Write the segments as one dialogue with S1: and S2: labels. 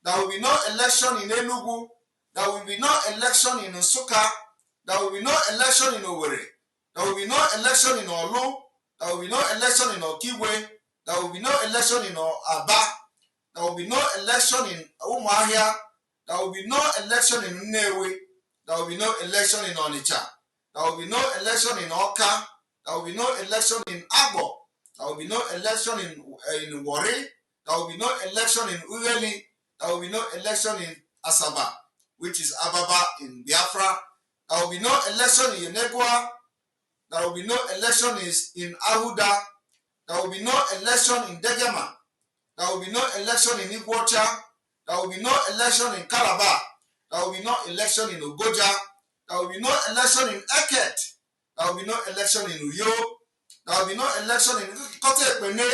S1: There will be no election in Enugu. There will be no election in Nsukka. There will be no election in Owerri. There will be no election in Olu. There will be no election in Okigwe. There will be no election in Aba. There will be no election in Umuahia. There will be no election in Nnewi. There will be no election in Onitsha. There will be no election in Awka. There will be no election in Agbo. There will be no election in Warri. There will be no election in Ughelli. There will be no election in Asaba, which is Ababa in Biafra. There will be no election in Yenegua. There will be no election in Ahuda. There will be no election in Degema. There will be no election in Iguacha. There will be no election in Calabar. There will be no election in Ogoja. There will be no election in Eket. There will be no election in Uyo. There will be no election in Kote Ekpene.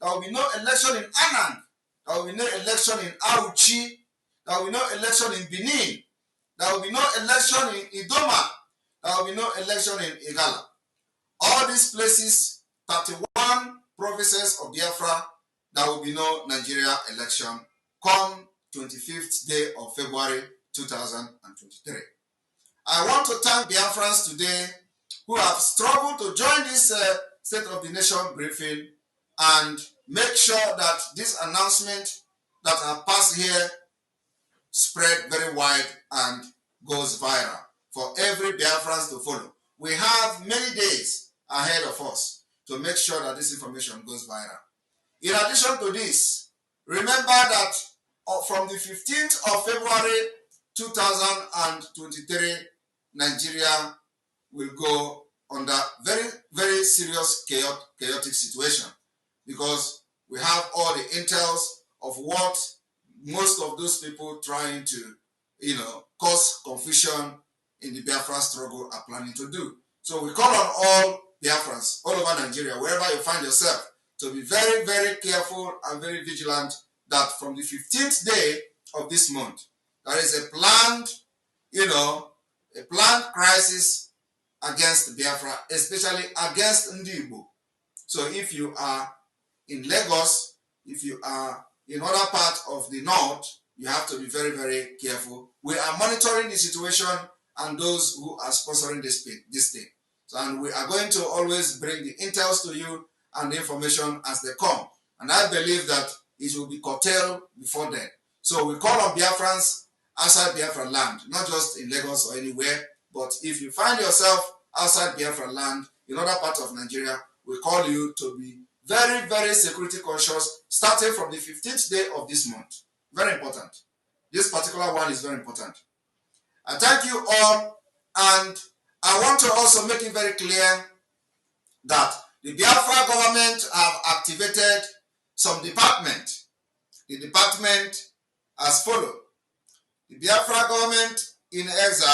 S1: There will be no election in Anand. There will be no election in Auchi. There will be no election in Benin. There will be no election in Idoma. There will be no election in Igala. All these places, 31 provinces of Biafra, there will be no Nigeria election come 25th day of February 2023. I want to thank Biafrans today who have struggled to join this State of the Nation briefing and make sure that this announcement that have passed here spread very wide and goes viral for every Biafrans to follow. We have many days ahead of us to make sure that this information goes viral. In addition to this, remember that from the 15th of February 2023, Nigeria will go under very, very serious chaotic situation, because we have all the intels of what most of those people trying to, cause confusion in the Biafra struggle are planning to do. So we call on all Biafrans all over Nigeria, wherever you find yourself, to be very, very careful and very vigilant that from the 15th day of this month, there is a planned, a planned crisis against Biafra, especially against Ndi Igbo. So if you are in Lagos, if you are in other parts of the north, you have to be very, very careful. We are monitoring the situation and those who are sponsoring this thing. So, and we are going to always bring the intels to you and the information as they come. And I believe that it will be curtailed before then. So we call on Biafrans outside Biafra land, not just in Lagos or anywhere, but if you find yourself outside Biafra land, in other parts of Nigeria, we call you to be very, very security conscious, starting from the 15th day of this month. Very important. This particular one is very important. I thank you all, and I want to also make it very clear that the Biafra government have activated some department. The department as follows. The Biafra government in exile